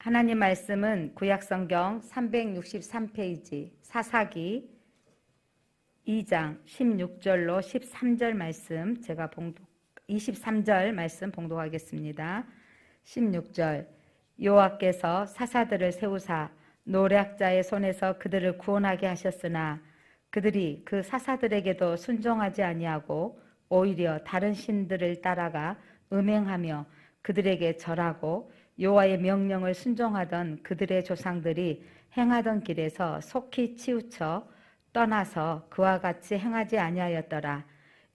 하나님 말씀은 구약성경 363페이지 사사기 2장 16절로 13절 말씀 제가 23절 말씀 봉독하겠습니다. 16절 여호와께서 사사들을 세우사 노략자의 손에서 그들을 구원하게 하셨으나 그들이 그 사사들에게도 순종하지 아니하고 오히려 다른 신들을 따라가 음행하며 그들에게 절하고 여호와의 명령을 순종하던 그들의 조상들이 행하던 길에서 속히 치우쳐 떠나서 그와 같이 행하지 아니하였더라.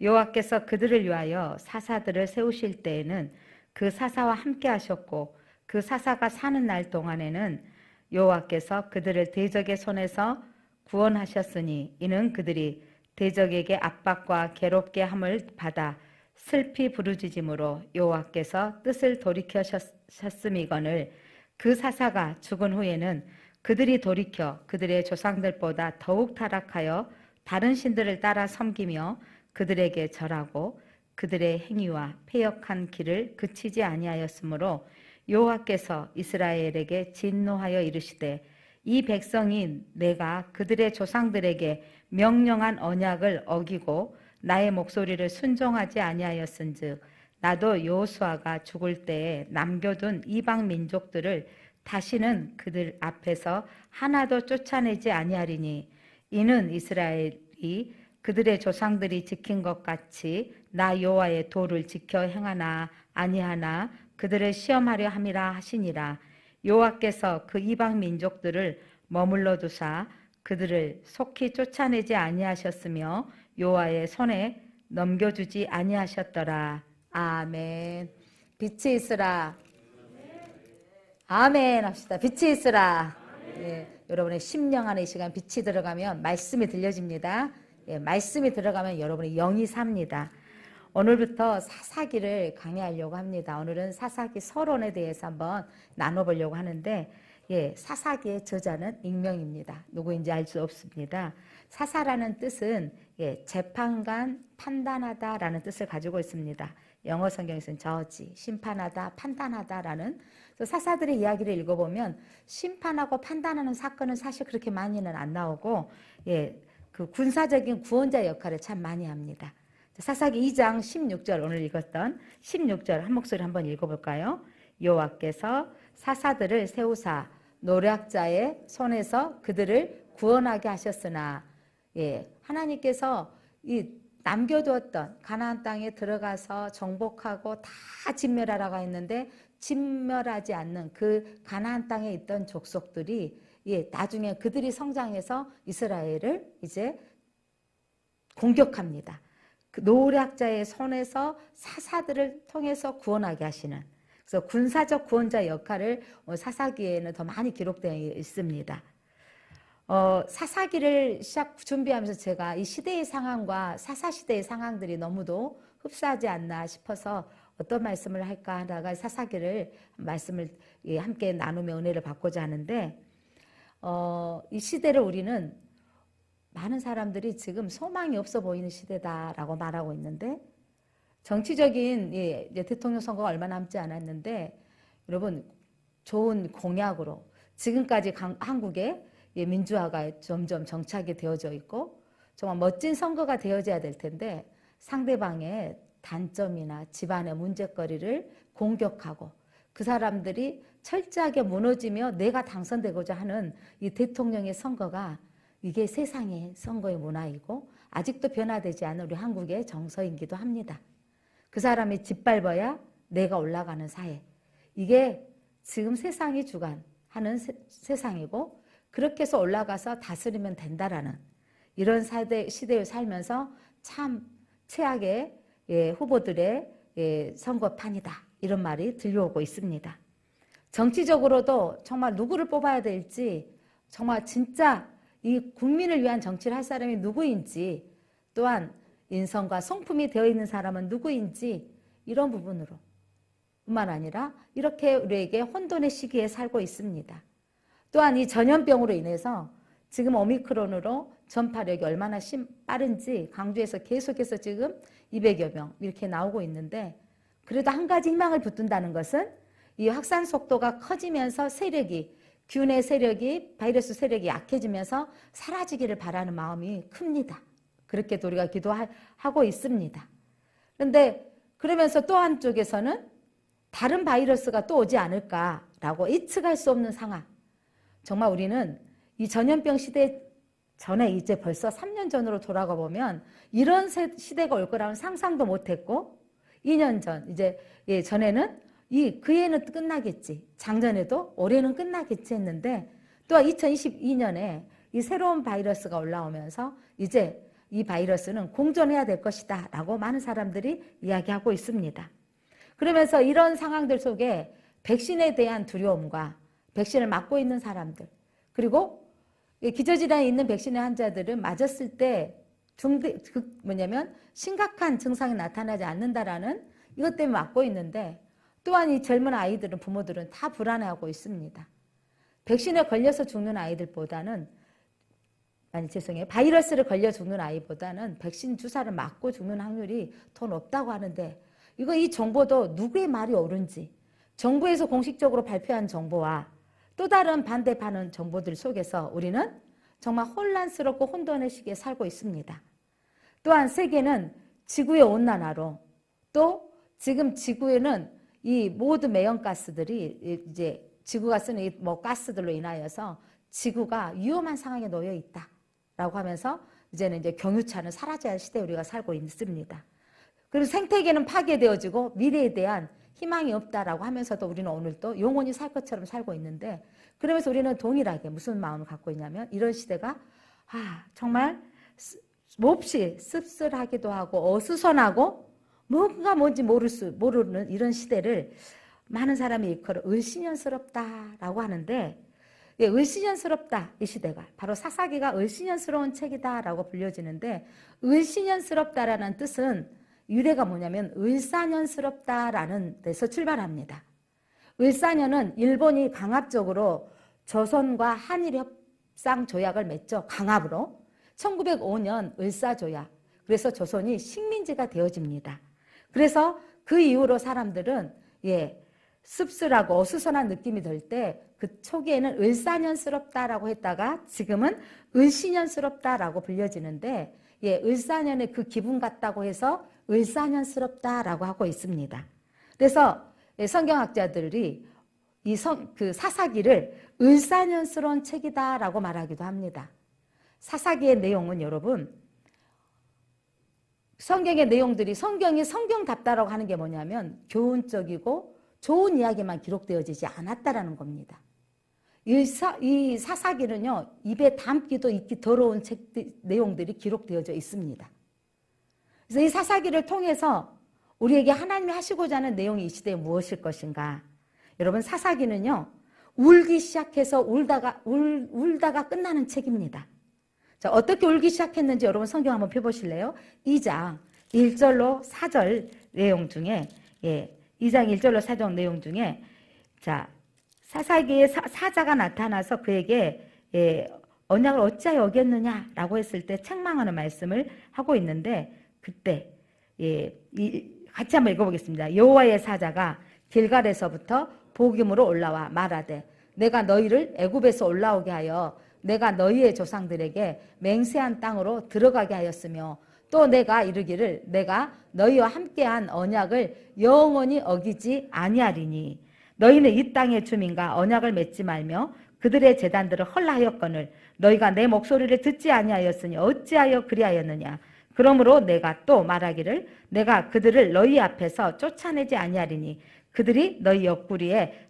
여호와께서 그들을 위하여 사사들을 세우실 때에는 그 사사와 함께 하셨고 그 사사가 사는 날 동안에는 여호와께서 그들을 대적의 손에서 구원하셨으니 이는 그들이 대적에게 압박과 괴롭게 함을 받아 슬피 부르짖음으로 여호와께서 뜻을 돌이켜셨음이거늘 그 사사가 죽은 후에는 그들이 돌이켜 그들의 조상들보다 더욱 타락하여 다른 신들을 따라 섬기며 그들에게 절하고 그들의 행위와 패역한 길을 그치지 아니하였으므로 여호와께서 이스라엘에게 진노하여 이르시되 이 백성이 내가 그들의 조상들에게 명령한 언약을 어기고 나의 목소리를 순종하지 아니하였은즉 나도 여호수아가 죽을 때에 남겨둔 이방 민족들을 다시는 그들 앞에서 하나도 쫓아내지 아니하리니 이는 이스라엘이 그들의 조상들이 지킨 것 같이 나 여호와의 도를 지켜 행하나 아니하나 그들을 시험하려 함이라 하시니라. 여호와께서 그 이방 민족들을 머물러 두사 그들을 속히 쫓아내지 아니하셨으며 여호와의 손에 넘겨주지 아니하셨더라. 아멘. 빛이 있으라. 아멘 합시다. 빛이 있으라. 예, 여러분의 심령 안에 이 시간 빛이 들어가면 말씀이 들려집니다. 예, 말씀이 들어가면 여러분의 영이 삽니다. 오늘부터 사사기를 강의하려고 합니다. 오늘은 사사기 서론에 대해서 한번 나눠보려고 하는데 사사기의 저자는 익명입니다. 누구인지 알 수 없습니다. 사사라는 뜻은 재판관, 판단하다라는 뜻을 가지고 있습니다. 영어 성경에서는 저지, 심판하다, 판단하다라는 사사들의 이야기를 읽어보면 심판하고 판단하는 사건은 사실 그렇게 많이는 안 나오고 그 군사적인 구원자 역할을 참 많이 합니다. 사사기 2장 16절 오늘 읽었던 16절 한 목소리 한번 읽어볼까요? 여호와께서 사사들을 세우사 노략자의 손에서 그들을 구원하게 하셨으나 하나님께서 이 남겨두었던 가나안 땅에 들어가서 정복하고 다 진멸하라고 했는데 진멸하지 않는 그 가나안 땅에 있던 족속들이 나중에 그들이 성장해서 이스라엘을 이제 공격합니다. 그 노략자의 손에서 사사들을 통해서 구원하게 하시는, 그래서 군사적 구원자 역할을 사사기에는 더 많이 기록되어 있습니다. 사사기를 준비하면서 제가 이 시대의 상황과 사사시대의 상황들이 너무도 흡사하지 않나 싶어서 어떤 말씀을 할까 하다가 사사기를 말씀을 함께 나누며 은혜를 받고자 하는데, 이 시대를 우리는 많은 사람들이 지금 소망이 없어 보이는 시대다라고 말하고 있는데, 정치적인 이제 대통령 선거가 얼마 남지 않았는데 여러분 좋은 공약으로 지금까지 한국에 민주화가 점점 정착이 되어져 있고 정말 멋진 선거가 되어져야 될 텐데 상대방의 단점이나 집안의 문제거리를 공격하고 그 사람들이 철저하게 무너지며 내가 당선되고자 하는 이 대통령의 선거가 이게 세상의 선거의 문화이고 아직도 변화되지 않은 우리 한국의 정서이기도 합니다. 그 사람이 짓밟아야 내가 올라가는 사회. 이게 지금 세상이 주관하는 세상이고 그렇게 해서 올라가서 다스리면 된다라는 이런 시대에 살면서 참 최악의 후보들의 선거판이다. 이런 말이 들려오고 있습니다. 정치적으로도 정말 누구를 뽑아야 될지 정말 진짜 이 국민을 위한 정치를 할 사람이 누구인지 또한 인성과 성품이 되어 있는 사람은 누구인지 이런 부분으로 뿐만 아니라 이렇게 우리에게 혼돈의 시기에 살고 있습니다. 또한 이 전염병으로 인해서 지금 오미크론으로 전파력이 얼마나 빠른지 광주에서 계속해서 지금 200여 명 이렇게 나오고 있는데 그래도 한 가지 희망을 붙든다는 것은 이 확산 속도가 커지면서 세력이, 균의 세력이, 바이러스 세력이 약해지면서 사라지기를 바라는 마음이 큽니다. 그렇게도 우리가 기도하고 있습니다. 그런데 그러면서 또 한쪽에서는 다른 바이러스가 또 오지 않을까라고 예측할 수 없는 상황. 정말 우리는 이 전염병 시대 전에 이제 벌써 3년 전으로 돌아가 보면 이런 시대가 올 거라는 상상도 못했고 2년 전, 이제 전에는 그 해는 끝나겠지. 작년에도 올해는 끝나겠지 했는데 또한 2022년에 이 새로운 바이러스가 올라오면서 이제 이 바이러스는 공존해야 될 것이다 라고 많은 사람들이 이야기하고 있습니다. 그러면서 이런 상황들 속에 백신에 대한 두려움과 백신을 맞고 있는 사람들, 그리고 기저질환이 있는 백신의 환자들은 맞았을 때 심각한 증상이 나타나지 않는다라는 이것 때문에 맞고 있는데, 또한 이 젊은 아이들은, 부모들은 다 불안해하고 있습니다. 백신에 걸려서 죽는 아이들보다는, 바이러스를 걸려 죽는 아이보다는 백신 주사를 맞고 죽는 확률이 더 높다고 하는데, 이 정보도 누구의 말이 옳은지, 정부에서 공식적으로 발표한 정보와 또 다른 반대하는 정보들 속에서 우리는 정말 혼란스럽고 혼돈의 시기에 살고 있습니다. 또한 세계는 지구의 온난화로, 또 지금 지구에는 이 모든 매연가스들이 이제 지구가 쓰는 이 가스들로 인하여서 지구가 위험한 상황에 놓여 있다라고 하면서 이제는 이제 경유차는 사라져야 할 시대에 우리가 살고 있습니다. 그리고 생태계는 파괴되어지고 미래에 대한 희망이 없다라고 하면서도 우리는 오늘 또 영원히 살 것처럼 살고 있는데, 그러면서 우리는 동일하게 무슨 마음을 갖고 있냐면, 이런 시대가 정말 몹시 씁쓸하기도 하고 어수선하고 뭔지 모르는 이런 시대를 많은 사람이 일컬어 을씨년스럽다라고 하는데, 을씨년스럽다, 이 시대가 바로 사사기가 을씨년스러운 책이다라고 불려지는데, 을씨년스럽다라는 뜻은 유래가 뭐냐면 을사년스럽다라는 데서 출발합니다. 을사년은 일본이 강압적으로 조선과 한일협상 조약을 맺죠. 강압으로. 1905년 을사조약. 그래서 조선이 식민지가 되어집니다. 그래서 그 이후로 사람들은 씁쓸하고 어수선한 느낌이 들 때 그 초기에는 을사년스럽다라고 했다가 지금은 을씨년스럽다라고 불려지는데, 을사년의 그 기분 같다고 해서 을사년스럽다라고 하고 있습니다. 그래서 성경학자들이 그 사사기를 을사년스러운 책이다라고 말하기도 합니다. 사사기의 내용은 여러분, 성경의 내용들이, 성경이 성경답다라고 하는 게 뭐냐면 교훈적이고 좋은 이야기만 기록되어지지 않았다라는 겁니다. 이 사사기는요, 입에 담기도 있기 더러운 내용들이 기록되어져 있습니다. 그래서 이 사사기를 통해서 우리에게 하나님이 하시고자 하는 내용이 이 시대에 무엇일 것인가. 여러분, 사사기는요, 울기 시작해서 울다가 끝나는 책입니다. 자, 어떻게 울기 시작했는지 여러분 성경 한번 펴보실래요? 2장 1절로 4절 내용 중에, 2장 1절로 4절 내용 중에, 자, 사사기의 사자가 나타나서 그에게 언약을 어찌하여 어겼느냐라고 했을 때 책망하는 말씀을 하고 있는데, 그때 같이 한번 읽어보겠습니다. 여호와의 사자가 길갈에서부터 복임으로 올라와 말하되, 내가 너희를 애굽에서 올라오게 하여 내가 너희의 조상들에게 맹세한 땅으로 들어가게 하였으며, 또 내가 이르기를 내가 너희와 함께한 언약을 영원히 어기지 아니하리니, 너희는 이 땅의 주민과 언약을 맺지 말며 그들의 제단들을 헐라하였거늘 너희가 내 목소리를 듣지 아니하였으니 어찌하여 그리하였느냐. 그러므로 내가 또 말하기를 내가 그들을 너희 앞에서 쫓아내지 아니하리니 그들이 너희 옆구리에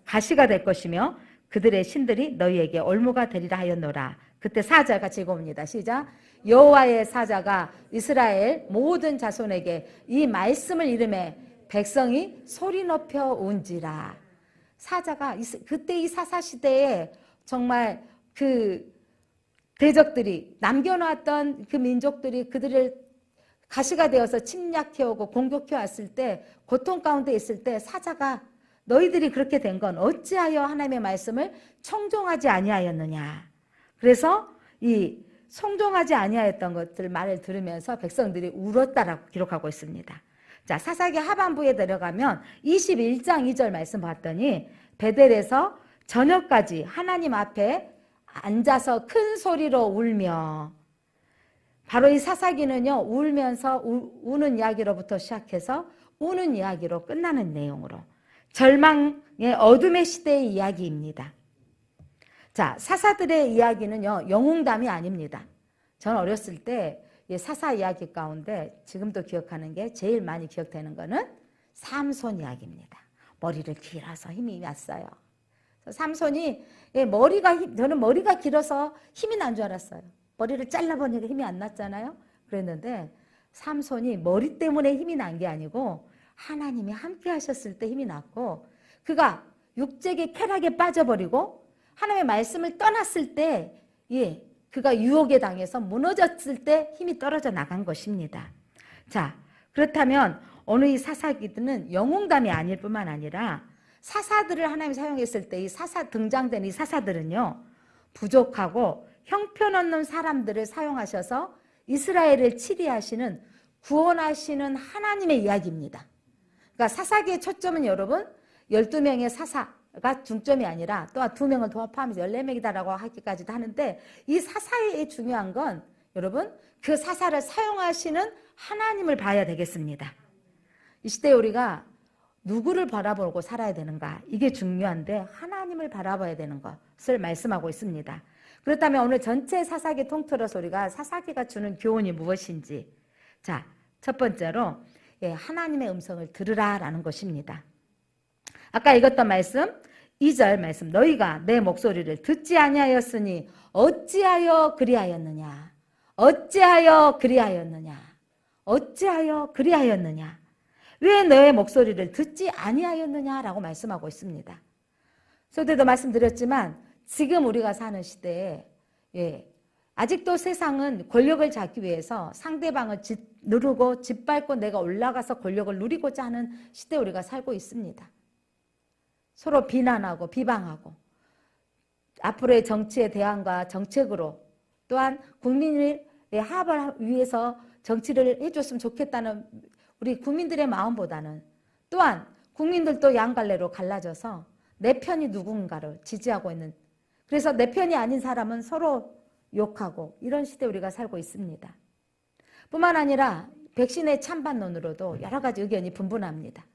가시가 될 것이며 그들의 신들이 너희에게 올무가 되리라 하였노라. 그때 사자가 제공입니다. 시작. 여호와의 사자가 이스라엘 모든 자손에게 이 말씀을 이르매 백성이 소리 높여 운지라. 사자가 그때 이 사사시대에 정말 그 대적들이, 남겨놨던 그 민족들이 그들을 가시가 되어서 침략해오고 공격해왔을 때, 고통 가운데 있을 때 사자가 너희들이 그렇게 된 건 어찌하여 하나님의 말씀을 청종하지 아니하였느냐. 그래서 이 청종하지 아니하였던 것들 말을 들으면서 백성들이 울었다라고 기록하고 있습니다. 자, 사사기 하반부에 들어가면 21장 2절 말씀 봤더니 베델에서 저녁까지 하나님 앞에 앉아서 큰 소리로 울며, 바로 이 사사기는요, 울면서 우는 이야기로부터 시작해서 우는 이야기로 끝나는 내용으로 절망의 어둠의 시대의 이야기입니다. 자, 사사들의 이야기는요, 영웅담이 아닙니다. 저는 어렸을 때 사사 이야기 가운데 지금도 기억하는 게 제일 많이 기억되는 거는 삼손 이야기입니다. 머리를 길어서 힘이 났어요. 삼손이 저는 머리가 길어서 힘이 난 줄 알았어요. 머리를 잘라보니까 힘이 안 났잖아요. 그랬는데 삼손이 머리 때문에 힘이 난 게 아니고 하나님이 함께 하셨을 때 힘이 났고, 그가 육적의 쾌락에 빠져버리고 하나님의 말씀을 떠났을 때 그가 유혹에 당해서 무너졌을 때 힘이 떨어져 나간 것입니다. 자, 그렇다면 오늘 이 사사기들은 영웅담이 아닐 뿐만 아니라 사사들을 하나님이 사용했을 때 이 등장된 이 사사들은요, 부족하고 형편없는 사람들을 사용하셔서 이스라엘을 치리하시는, 구원하시는 하나님의 이야기입니다. 그러니까 사사기의 초점은 여러분 12명의 사사가 중점이 아니라 또한 2명을 더 포함해서 14명이다라고 하기까지도 하는데, 이 사사의 중요한 건 여러분 그 사사를 사용하시는 하나님을 봐야 되겠습니다. 이 시대에 우리가 누구를 바라보고 살아야 되는가, 이게 중요한데 하나님을 바라봐야 되는 것을 말씀하고 있습니다. 그렇다면 오늘 전체 사사기 통틀어서 우리가 사사기가 주는 교훈이 무엇인지, 자, 첫 번째로 하나님의 음성을 들으라 라는 것입니다. 아까 읽었던 말씀 2절 말씀, 너희가 내 목소리를 듣지 아니하였으니 어찌하여 그리하였느냐, 어찌하여 그리하였느냐, 어찌하여 그리하였느냐, 왜 너의 목소리를 듣지 아니하였느냐라고 말씀하고 있습니다. 저때도 말씀드렸지만 지금 우리가 사는 시대에 아직도 세상은 권력을 잡기 위해서 상대방을 누르고 짓밟고 내가 올라가서 권력을 누리고자 하는 시대에 우리가 살고 있습니다. 서로 비난하고 비방하고 앞으로의 정치의 대안과 정책으로, 또한 국민의 합을 위해서 정치를 해줬으면 좋겠다는 우리 국민들의 마음보다는 또한 국민들도 양갈래로 갈라져서 내 편이 누군가를 지지하고 있는, 그래서 내 편이 아닌 사람은 서로 욕하고 이런 시대에 우리가 살고 있습니다. 뿐만 아니라 백신의 찬반론으로도 여러 가지 의견이 분분합니다.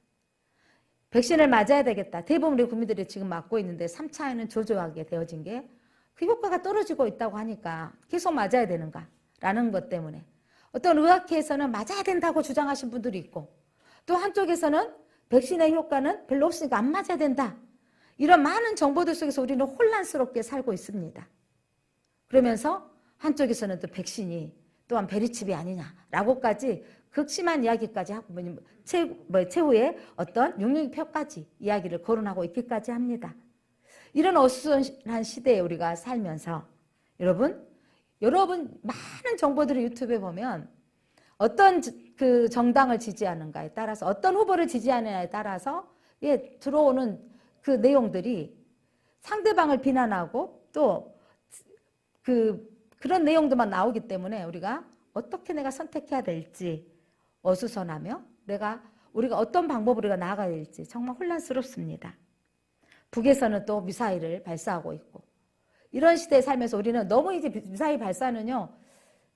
백신을 맞아야 되겠다. 대부분 우리 국민들이 지금 맞고 있는데 3차에는 조조하게 되어진 게 그 효과가 떨어지고 있다고 하니까 계속 맞아야 되는가라는 것 때문에 어떤 의학회에서는 맞아야 된다고 주장하신 분들이 있고, 또 한쪽에서는 백신의 효과는 별로 없으니까 안 맞아야 된다. 이런 많은 정보들 속에서 우리는 혼란스럽게 살고 있습니다. 그러면서 한쪽에서는 또 백신이 또한 베리칩이 아니냐라고까지 극심한 이야기까지 하고 최후의 어떤 육류표까지 이야기를 거론하고 있기까지 합니다. 이런 어수선한 시대에 우리가 살면서 여러분 많은 정보들을 유튜브에 보면 어떤 그 정당을 지지하는가에 따라서, 어떤 후보를 지지하느냐에 따라서 들어오는 그 내용들이 상대방을 비난하고 또 그런 내용들만 나오기 때문에 우리가 어떻게 내가 선택해야 될지 어수선하며 우리가 어떤 방법으로 나아가야 될지 정말 혼란스럽습니다. 북에서는 또 미사일을 발사하고 있고, 이런 시대에 살면서 우리는 너무 이제 미사일 발사는요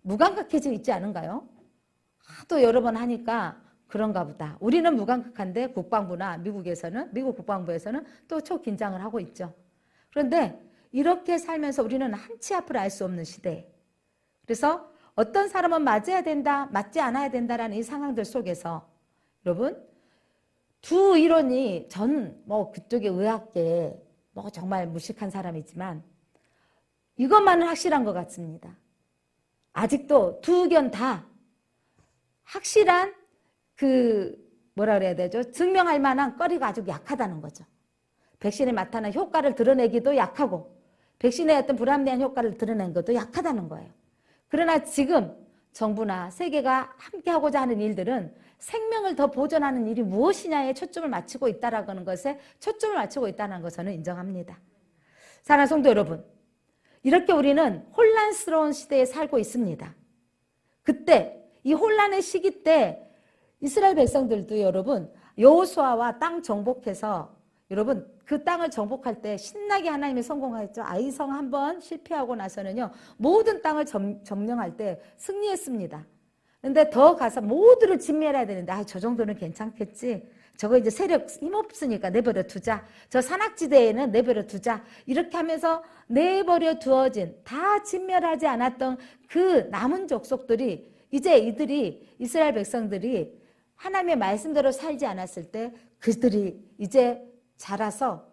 무감각해져 있지 않은가요? 또 여러 번 하니까 그런가 보다. 우리는 무감각한데 국방부나 미국 국방부에서는 또 초긴장을 하고 있죠. 그런데 이렇게 살면서 우리는 한치 앞을 알 수 없는 시대. 그래서 어떤 사람은 맞아야 된다, 맞지 않아야 된다라는 이 상황들 속에서 여러분 두 이론이 그쪽의 의학계에 정말 무식한 사람이지만 이것만은 확실한 것 같습니다. 아직도 두 의견 다 확실한 뭐라 그래야 되죠? 증명할 만한 거리가 아주 약하다는 거죠. 백신이 나타난 효과를 드러내기도 약하고 백신의 어떤 불합리한 효과를 드러낸 것도 약하다는 거예요. 그러나 지금 정부나 세계가 함께하고자 하는 일들은 생명을 더 보존하는 일이 무엇이냐에 초점을 맞추고 있다는 것에 초점을 맞추고 있다는 것을 저는 인정합니다. 사랑하는 성도 여러분, 이렇게 우리는 혼란스러운 시대에 살고 있습니다. 그때 이 혼란의 시기 때 이스라엘 백성들도 여러분 여호수아와 땅 정복해서 여러분 그 땅을 정복할 때 신나게 하나님이 성공하였죠. 아이성 한번 실패하고 나서는요 모든 땅을 점령할 때 승리했습니다. 근데 더 가서 모두를 진멸해야 되는데 저 정도는 괜찮겠지. 저거 이제 세력 힘없으니까 내버려 두자. 저 산악지대에는 내버려 두자. 이렇게 하면서 내버려 두어진 다 진멸하지 않았던 그 남은 족속들이 이제 이들이 이스라엘 백성들이 하나님의 말씀대로 살지 않았을 때 그들이 이제 자라서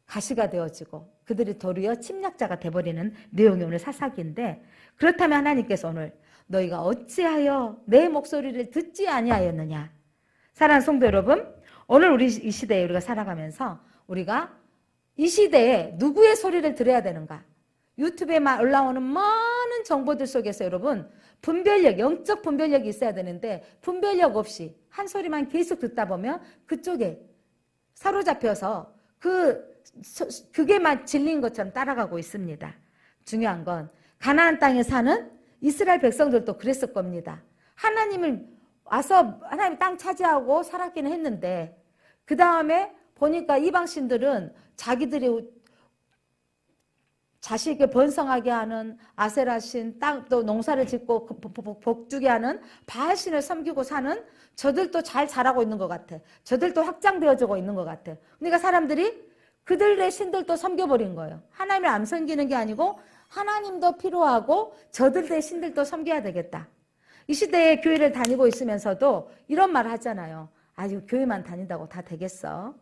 가시가 되어지고 그들이 도리어 침략자가 돼버리는 내용이 오늘 사사기인데 그렇다면 하나님께서 오늘 너희가 어찌하여 내 목소리를 듣지 아니하였느냐. 사랑하는 성도 여러분, 오늘 우리 이 시대에 우리가 살아가면서 우리가 이 시대에 누구의 소리를 들어야 되는가? 유튜브에 올라오는 많은 정보들 속에서 여러분 분별력, 영적 분별력이 있어야 되는데 분별력 없이 한 소리만 계속 듣다 보면 그쪽에 사로잡혀서 그게만 진리인 것처럼 따라가고 있습니다. 중요한 건 가나안 땅에 사는 이스라엘 백성들도 그랬을 겁니다. 하나님을 와서 하나님 땅 차지하고 살았기는 했는데 그 다음에 보니까 이방신들은 자기들이 자식을 번성하게 하는 아세라신, 땅 또 농사를 짓고 복주게 하는 바알신을 섬기고 사는 저들도 잘 자라고 있는 것 같아. 저들도 확장되어지고 있는 것 같아. 그러니까 사람들이 그들의 신들도 섬겨버린 거예요. 하나님을 안 섬기는 게 아니고 하나님도 필요하고 저들의 신들도 섬겨야 되겠다. 이 시대에 교회를 다니고 있으면서도 이런 말을 하잖아요. 아유, 교회만 다닌다고 다 되겠어.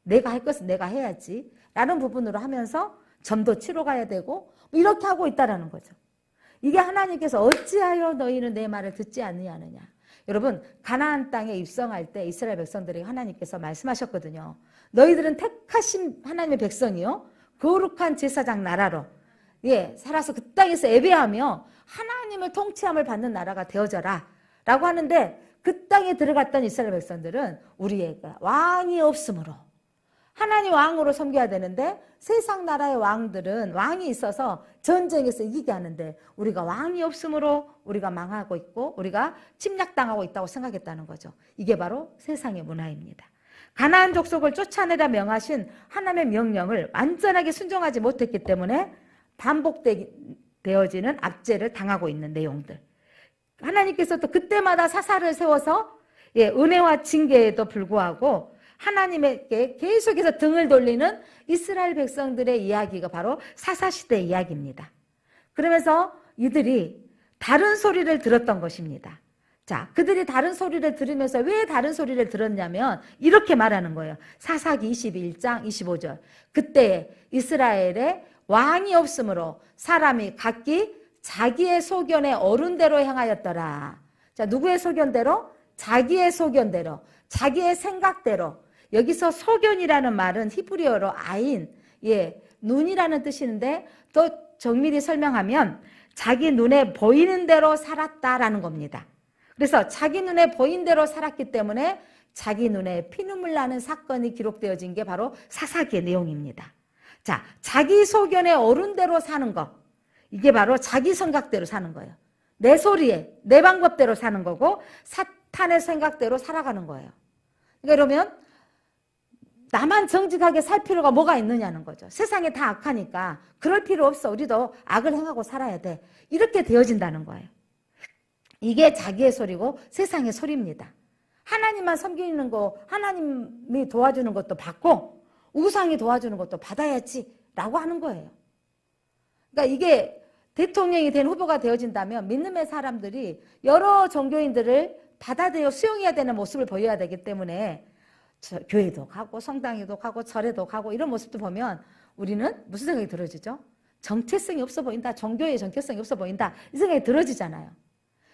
내가 할 것은 내가 해야지. 라는 부분으로 하면서 점도 치러 가야 되고 이렇게 하고 있다라는 거죠. 이게 하나님께서 어찌하여 너희는 내 말을 듣지 않느냐느냐. 여러분 가나안 땅에 입성할 때 이스라엘 백성들에게 하나님께서 말씀하셨거든요. 너희들은 택하신 하나님의 백성이요 거룩한 제사장 나라로 살아서 그 땅에서 예배하며 하나님을 통치함을 받는 나라가 되어져라 라고 하는데 그 땅에 들어갔던 이스라엘 백성들은 우리에게 왕이 없으므로 하나님 왕으로 섬겨야 되는데 세상 나라의 왕들은 왕이 있어서 전쟁에서 이기게 하는데 우리가 왕이 없으므로 우리가 망하고 있고 우리가 침략당하고 있다고 생각했다는 거죠. 이게 바로 세상의 문화입니다. 가나안 족속을 쫓아내라 명하신 하나님의 명령을 완전하게 순종하지 못했기 때문에 반복되어지는 압제를 당하고 있는 내용들. 하나님께서 또 그때마다 사사를 세워서 은혜와 징계에도 불구하고 하나님에게 계속해서 등을 돌리는 이스라엘 백성들의 이야기가 바로 사사시대의 이야기입니다. 그러면서 이들이 다른 소리를 들었던 것입니다. 자, 그들이 다른 소리를 들으면서 왜 다른 소리를 들었냐면 이렇게 말하는 거예요. 사사기 21장 25절. 그때 이스라엘에 왕이 없으므로 사람이 각기 자기의 소견의 어른대로 행하였더라. 자, 누구의 소견대로? 자기의 소견대로, 자기의 생각대로. 여기서 소견이라는 말은 히브리어로 아인, 눈이라는 뜻인데 또 정밀히 설명하면 자기 눈에 보이는 대로 살았다라는 겁니다. 그래서 자기 눈에 보인 대로 살았기 때문에 자기 눈에 피눈물 나는 사건이 기록되어진 게 바로 사사기의 내용입니다. 자, 자기 소견의 어른대로 사는 거, 이게 바로 자기 생각대로 사는 거예요. 내 소리에, 내 방법대로 사는 거고 사탄의 생각대로 살아가는 거예요. 그러면 나만 정직하게 살 필요가 뭐가 있느냐는 거죠. 세상에 다 악하니까 그럴 필요 없어. 우리도 악을 행하고 살아야 돼. 이렇게 되어진다는 거예요. 이게 자기의 소리고 세상의 소리입니다. 하나님만 섬기는 거, 하나님이 도와주는 것도 받고 우상이 도와주는 것도 받아야지 라고 하는 거예요. 그러니까 이게 대통령이 된 후보가 되어진다면 믿음의 사람들이 여러 종교인들을 받아들여 수용해야 되는 모습을 보여야 되기 때문에 교회도 가고 성당에도 가고 절에도 가고 이런 모습도 보면 우리는 무슨 생각이 들어지죠? 정체성이 없어 보인다. 종교의 정체성이 없어 보인다. 이 생각이 들어지잖아요.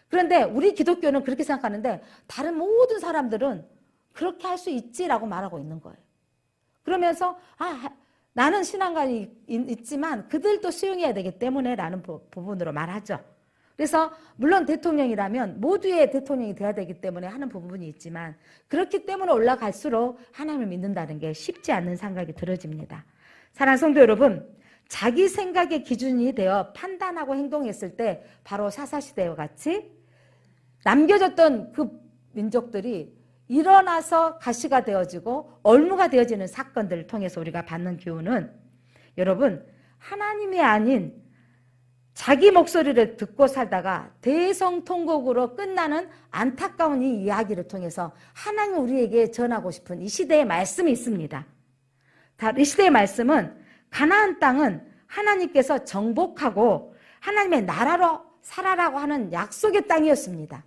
그런데 우리 기독교는 그렇게 생각하는데 다른 모든 사람들은 그렇게 할 수 있지라고 말하고 있는 거예요. 그러면서 나는 신앙관이 있지만 그들도 수용해야 되기 때문에 라는 부분으로 말하죠. 그래서 물론 대통령이라면 모두의 대통령이 돼야 되기 때문에 하는 부분이 있지만 그렇기 때문에 올라갈수록 하나님을 믿는다는 게 쉽지 않는 생각이 들어집니다. 사랑하는 성도 여러분, 자기 생각의 기준이 되어 판단하고 행동했을 때 바로 사사시대와 같이 남겨졌던 그 민족들이 일어나서 가시가 되어지고 얼무가 되어지는 사건들을 통해서 우리가 받는 교훈은 여러분 하나님이 아닌 자기 목소리를 듣고 살다가 대성통곡으로 끝나는 안타까운 이 이야기를 통해서 하나님 우리에게 전하고 싶은 이 시대의 말씀이 있습니다. 이 시대의 말씀은 가나안 땅은 하나님께서 정복하고 하나님의 나라로 살아라고 하는 약속의 땅이었습니다.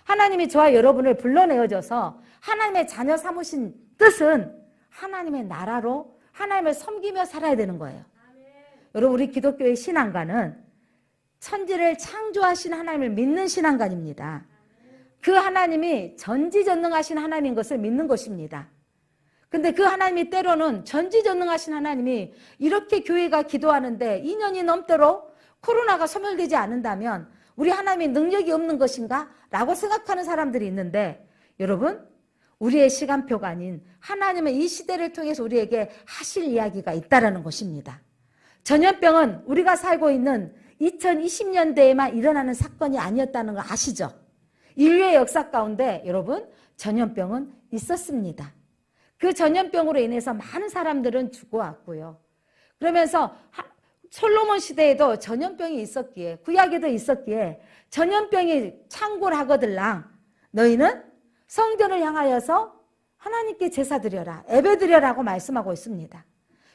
하나님이 저와 여러분을 불러내어줘서 하나님의 자녀 삼으신 뜻은 하나님의 나라로 하나님을 섬기며 살아야 되는 거예요. 여러분 우리 기독교의 신앙가는 천지를 창조하신 하나님을 믿는 신앙가입니다. 그 하나님이 전지전능하신 하나님인 것을 믿는 것입니다. 근데 그 하나님이 때로는 전지전능하신 하나님이 이렇게 교회가 기도하는데 2년이 넘도록 코로나가 소멸되지 않는다면 우리 하나님의 능력이 없는 것인가? 라고 생각하는 사람들이 있는데 여러분 우리의 시간표가 아닌 하나님의 이 시대를 통해서 우리에게 하실 이야기가 있다는 것입니다. 전염병은 우리가 살고 있는 2020년대에만 일어나는 사건이 아니었다는 걸 아시죠? 인류의 역사 가운데 여러분 전염병은 있었습니다. 그 전염병으로 인해서 많은 사람들은 죽어왔고요. 그러면서 솔로몬 시대에도 전염병이 있었기에 구약에도 있었기에 전염병이 창궐 하거들랑 너희는 성전을 향하여서 하나님께 제사 드려라 예배 드려라고 말씀하고 있습니다.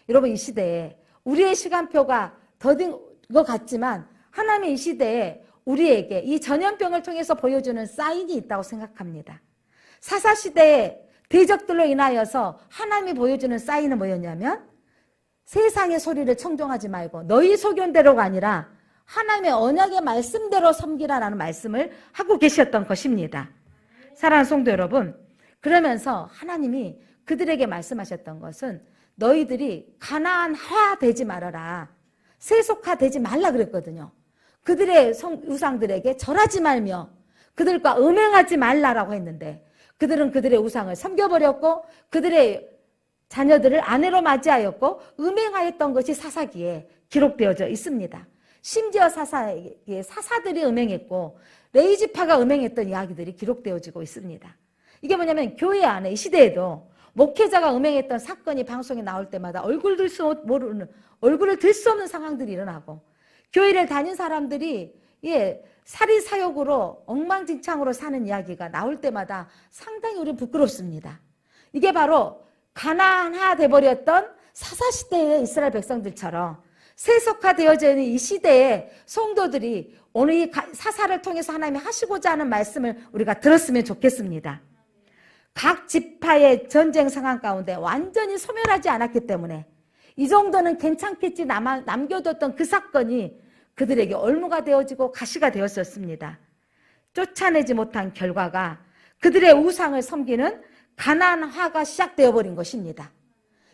여러분 이 시대에 우리의 시간표가 더딘 것 같지만 하나님의 이 시대에 우리에게 이 전염병을 통해서 보여주는 사인이 있다고 생각합니다. 사사시대의 대적들로 인하여서 하나님이 보여주는 사인은 뭐였냐면 세상의 소리를 청종하지 말고 너희 소견대로가 아니라 하나님의 언약의 말씀대로 섬기라라는 말씀을 하고 계셨던 것입니다. 사랑하는 성도 여러분, 그러면서 하나님이 그들에게 말씀하셨던 것은 너희들이 가나안화 되지 말아라. 세속화되지 말라 그랬거든요. 그들의 우상들에게 절하지 말며 그들과 음행하지 말라라고 했는데 그들은 그들의 우상을 섬겨버렸고 그들의 자녀들을 아내로 맞이하였고 음행하였던 것이 사사기에 기록되어져 있습니다. 심지어 사사들이 음행했고 레이지파가 음행했던 이야기들이 기록되어지고 있습니다. 이게 뭐냐면 교회 안에 이 시대에도 목회자가 음행했던 사건이 방송에 나올 때마다 얼굴을 들 수 없는 상황들이 일어나고 교회를 다닌 사람들이 살인사욕으로 엉망진창으로 사는 이야기가 나올 때마다 상당히 우리 부끄럽습니다. 이게 바로 가나안화 돼버렸던 사사시대의 이스라엘 백성들처럼 세속화되어져 있는 이 시대의 성도들이 오늘 이 사사를 통해서 하나님이 하시고자 하는 말씀을 우리가 들었으면 좋겠습니다. 각 지파의 전쟁 상황 가운데 완전히 소멸하지 않았기 때문에 이 정도는 괜찮겠지 남겨뒀던 그 사건이 그들에게 얼무가 되어지고 가시가 되었었습니다. 쫓아내지 못한 결과가 그들의 우상을 섬기는 가나안화가 시작되어 버린 것입니다.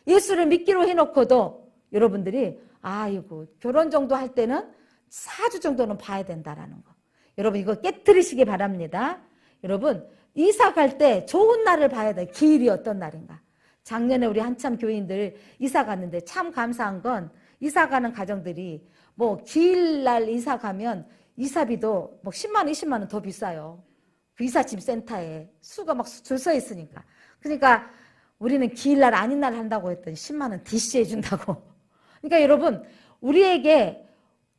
예수를 믿기로 해놓고도 여러분들이 아이고 결혼 정도 할 때는 4주 정도는 봐야 된다라는 거. 여러분 이거 깨트리시기 바랍니다. 여러분 이사 갈 때 좋은 날을 봐야 돼. 기일이 어떤 날인가. 작년에 우리 한참 교인들 이사 갔는데 참 감사한 건 이사 가는 가정들이 뭐 기일날 이사 가면 이사비도 뭐 10만 원, 20만 원 더 비싸요. 그 이삿짐 센터에 수가 막 줄 서 있으니까. 그러니까 우리는 기일날 아닌 날 한다고 했더니 10만 원 DC 해준다고. 그러니까 여러분 우리에게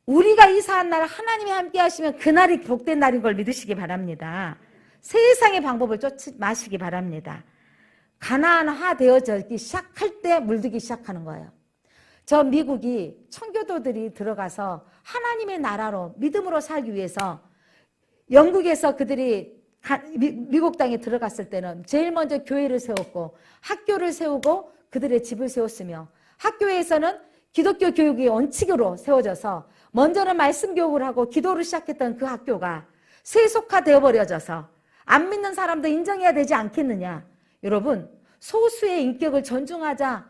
우리가 이사한 날 하나님이 함께 하시면 그날이 복된 날인 걸 믿으시기 바랍니다. 세상의 방법을 쫓지 마시기 바랍니다. 가나안화 되어지기 시작할 때 물들기 시작하는 거예요. 저 미국이 청교도들이 들어가서 하나님의 나라로 믿음으로 살기 위해서 영국에서 그들이 미국 땅에 들어갔을 때는 제일 먼저 교회를 세웠고 학교를 세우고 그들의 집을 세웠으며 학교에서는 기독교 교육이 원칙으로 세워져서 먼저는 말씀 교육을 하고 기도를 시작했던 그 학교가 세속화되어 버려져서 안 믿는 사람도 인정해야 되지 않겠느냐. 여러분 소수의 인격을 존중하자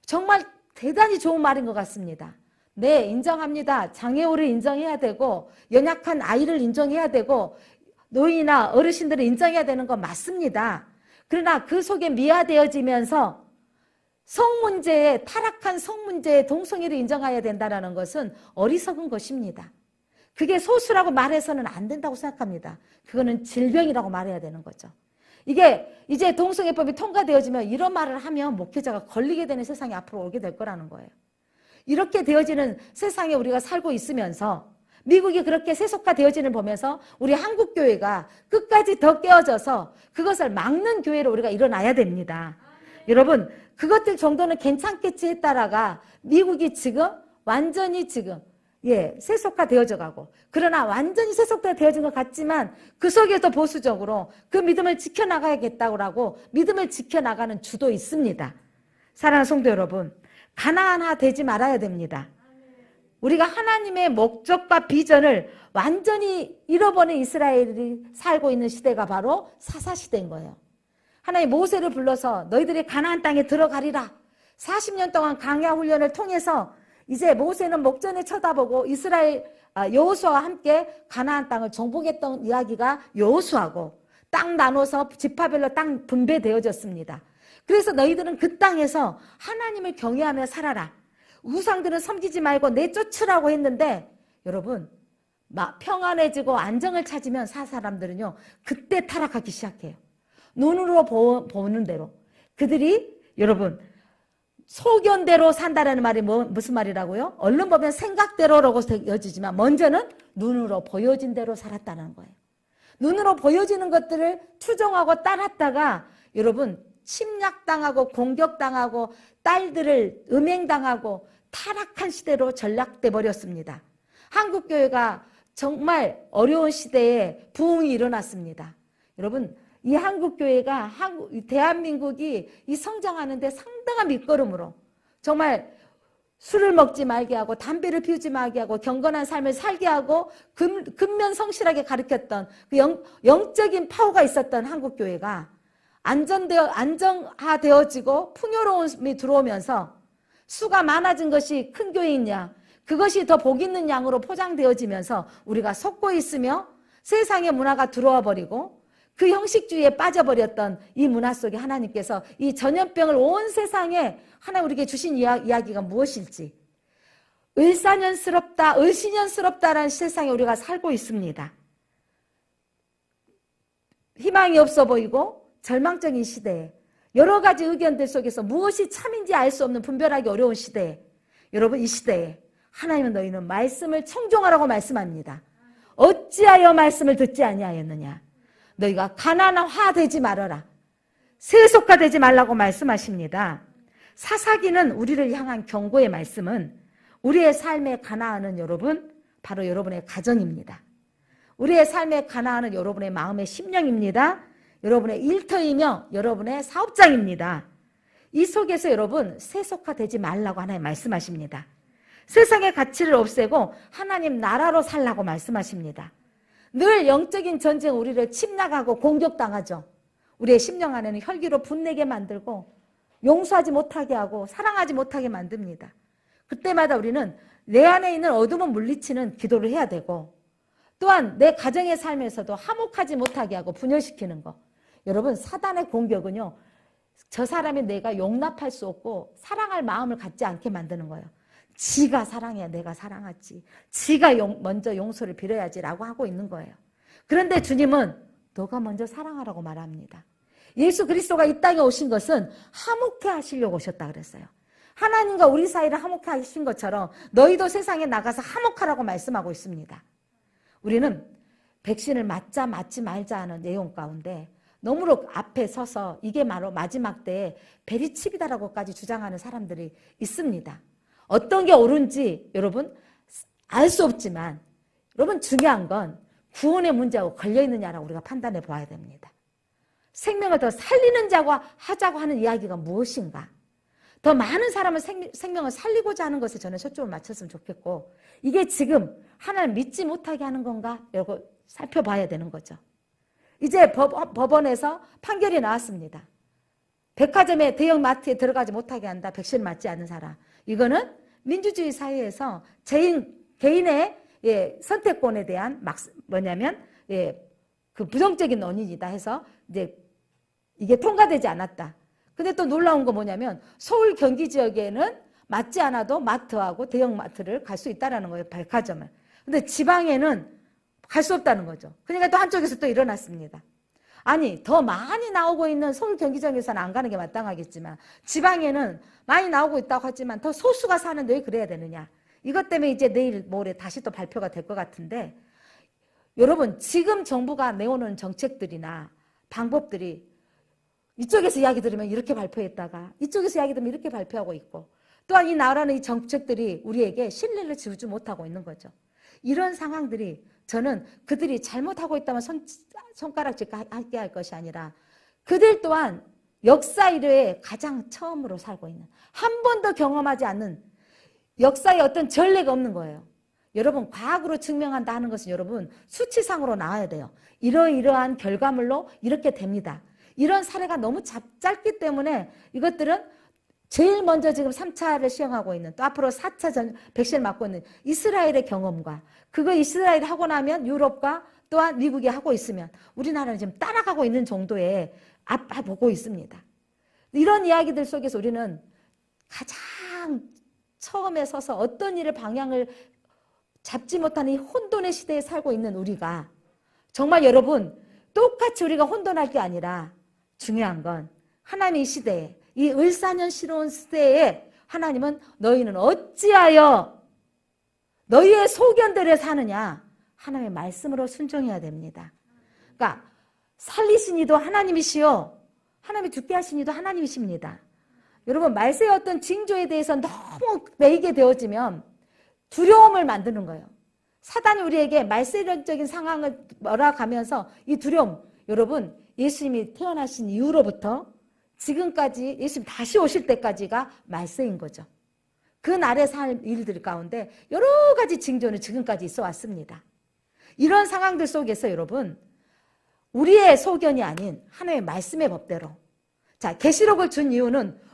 정말 대단히 좋은 말인 것 같습니다. 네, 인정합니다. 장애우를 인정해야 되고 연약한 아이를 인정해야 되고 노인이나 어르신들을 인정해야 되는 건 맞습니다. 그러나 그 속에 미화되어지면서 성문제에 타락한 성문제에 동성애를 인정해야 된다는 것은 어리석은 것입니다. 그게 소수라고 말해서는 안 된다고 생각합니다. 그거는 질병이라고 말해야 되는 거죠. 이게 이제 동성애법이 통과되어지면 이런 말을 하면 목회자가 걸리게 되는 세상이 앞으로 오게 될 거라는 거예요. 이렇게 되어지는 세상에 우리가 살고 있으면서 미국이 그렇게 세속화되어지는 보면서 우리 한국교회가 끝까지 더 깨어져서 그것을 막는 교회로 우리가 일어나야 됩니다. 여러분, 그것들 정도는 괜찮겠지 했다라가 미국이 지금 완전히 지금 세속화되어져 가고, 그러나 완전히 세속화되어진 것 같지만 그 속에서 보수적으로 그 믿음을 지켜나가야겠다고 하고 믿음을 지켜나가는 주도 있습니다. 사랑하는 성도 여러분, 가나안화 되지 말아야 됩니다. 우리가 하나님의 목적과 비전을 완전히 잃어버린 이스라엘이 살고 있는 시대가 바로 사사시대인 거예요. 하나님 모세를 불러서 너희들이 가나안 땅에 들어가리라. 40년 동안 강야 훈련을 통해서 이제 모세는 목전에 쳐다보고 이스라엘 여호수아와 함께 가나안 땅을 정복했던 이야기가 여호수아고, 땅 나눠서 지파별로 땅 분배되어졌습니다. 그래서 너희들은 그 땅에서 하나님을 경외하며 살아라. 우상들은 섬기지 말고 내쫓으라고 했는데, 여러분 평안해지고 안정을 찾으면 사람들은요 그때 타락하기 시작해요. 눈으로 보는 대로 그들이, 여러분 소견대로 산다라는 말이 무슨 말이라고요? 얼른 보면 생각대로라고 여지지만 먼저는 눈으로 보여진 대로 살았다는 거예요. 눈으로 보여지는 것들을 추종하고 따랐다가 여러분 침략당하고 공격당하고 딸들을 음행당하고 타락한 시대로 전락돼 버렸습니다. 한국교회가 정말 어려운 시대에 부흥이 일어났습니다. 여러분, 이 한국교회가 대한민국이 이 성장하는 데 상당한 밑거름으로 정말 술을 먹지 말게 하고 담배를 피우지 말게 하고 경건한 삶을 살게 하고 근면성실하게 가르쳤던 그 영적인 파워가 있었던 한국교회가 안정화되어지고 풍요로움이 들어오면서 수가 많아진 것이 큰 교회인 양, 그것이 더 복 있는 양으로 포장되어지면서 우리가 속고 있으며 세상의 문화가 들어와 버리고 그 형식주의에 빠져버렸던 이 문화 속에 하나님께서 이 전염병을 온 세상에 하나님 우리에게 주신 이야기가 무엇일지, 을신연스럽다라는 세상에 우리가 살고 있습니다. 희망이 없어 보이고 절망적인 시대에 여러 가지 의견들 속에서 무엇이 참인지 알 수 없는 분별하기 어려운 시대에, 여러분 이 시대에 하나님은 너희는 말씀을 청종하라고 말씀합니다. 어찌하여 말씀을 듣지 아니하였느냐. 너희가 가나안화되지 말아라. 세속화되지 말라고 말씀하십니다. 사사기는 우리를 향한 경고의 말씀은 우리의 삶의 가나안은 여러분 바로 여러분의 가정입니다. 우리의 삶의 가나안은 여러분의 마음의 심령입니다. 여러분의 일터이며 여러분의 사업장입니다. 이 속에서 여러분 세속화되지 말라고 하나님 말씀하십니다. 세상의 가치를 없애고 하나님 나라로 살라고 말씀하십니다. 늘 영적인 전쟁 우리를 침략하고 공격당하죠. 우리의 심령 안에는 혈기로 분내게 만들고 용서하지 못하게 하고 사랑하지 못하게 만듭니다. 그때마다 우리는 내 안에 있는 어둠을 물리치는 기도를 해야 되고, 또한 내 가정의 삶에서도 화목하지 못하게 하고 분열시키는 거. 여러분 사단의 공격은요, 저 사람이 내가 용납할 수 없고 사랑할 마음을 갖지 않게 만드는 거예요. 지가 사랑해야 내가 사랑하지, 지가 먼저 용서를 빌어야지 라고 하고 있는 거예요. 그런데 주님은 너가 먼저 사랑하라고 말합니다. 예수 그리스도가 이 땅에 오신 것은 화목해 하시려고 오셨다 그랬어요. 하나님과 우리 사이를 화목해 하신 것처럼 너희도 세상에 나가서 화목하라고 말씀하고 있습니다. 우리는 백신을 맞자 맞지 말자 하는 내용 가운데 너무로 앞에 서서 이게 바로 마지막 때에 베리칩이다라고까지 주장하는 사람들이 있습니다. 어떤 게 옳은지 여러분 알 수 없지만, 여러분 중요한 건 구원의 문제하고 걸려있느냐라고 우리가 판단해 봐야 됩니다. 생명을 더 살리는 자가 하자고 하는 이야기가 무엇인가? 더 많은 사람을 생명을 살리고자 하는 것에 저는 초점을 맞췄으면 좋겠고, 이게 지금 하나님 믿지 못하게 하는 건가? 이거 살펴봐야 되는 거죠. 이제 법원에서 판결이 나왔습니다. 백화점에 대형 마트에 들어가지 못하게 한다. 백신 맞지 않는 사람. 이거는 민주주의 사회에서 개인의 선택권에 대한 그 부정적인 원인이다 해서 이제 이게 통과되지 않았다. 근데 또 놀라운 거 뭐냐면 서울 경기 지역에는 맞지 않아도 마트하고 대형 마트를 갈 수 있다라는 거예요. 백화점을. 근데 지방에는 갈 수 없다는 거죠. 그러니까 또 한쪽에서 또 일어났습니다. 아니 더 많이 나오고 있는 서울 경기장에서는 안 가는 게 마땅하겠지만 지방에는 많이 나오고 있다고 하지만 더 소수가 사는데 왜 그래야 되느냐. 이것 때문에 이제 내일 모레 다시 또 발표가 될 것 같은데 여러분 지금 정부가 내오는 정책들이나 방법들이 이쪽에서 이야기 들으면 이렇게 발표했다가 이쪽에서 이야기 들으면 이렇게 발표하고 있고 또한 이 나라는 이 정책들이 우리에게 신뢰를 주지 못하고 있는 거죠. 이런 상황들이 저는 그들이 잘못하고 있다면 손가락질 하게 할 것이 아니라 그들 또한 역사 이래에 가장 처음으로 살고 있는 한 번도 경험하지 않는 역사에 어떤 전례가 없는 거예요. 여러분 과학으로 증명한다 하는 것은 여러분 수치상으로 나와야 돼요. 이러이러한 결과물로 이렇게 됩니다. 이런 사례가 너무 짧기 때문에 이것들은 제일 먼저 지금 3차를 시행하고 있는 또 앞으로 4차 백신을 맞고 있는 이스라엘의 경험과 그거 이스라엘이 하고 나면 유럽과 또한 미국이 하고 있으면 우리나라는 지금 따라가고 있는 정도의 보고 있습니다. 이런 이야기들 속에서 우리는 가장 처음에 서서 어떤 일을 방향을 잡지 못하는 이 혼돈의 시대에 살고 있는 우리가 정말 여러분 똑같이 우리가 혼돈할 게 아니라 중요한 건 하나님의 시대에 이 을사년스러운 시대에 하나님은 너희는 어찌하여 너희의 소견대로 사느냐 하나님의 말씀으로 순종해야 됩니다. 그러니까 살리신 이도 하나님이시요 하나님이 죽게 하신 이도 하나님이십니다. 여러분 말세의 어떤 징조에 대해서 너무 매이게 되어지면 두려움을 만드는 거예요. 사단이 우리에게 말세적인 상황을 몰아가면서 이 두려움 여러분 예수님이 태어나신 이후로부터 지금까지 예수님 다시 오실 때까지가 말세인 거죠. 그 날에 살 일들 가운데 여러 가지 징조는 지금까지 있어 왔습니다. 이런 상황들 속에서 여러분 우리의 소견이 아닌 하나님의 말씀의 법대로 자 계시록을 준 이유는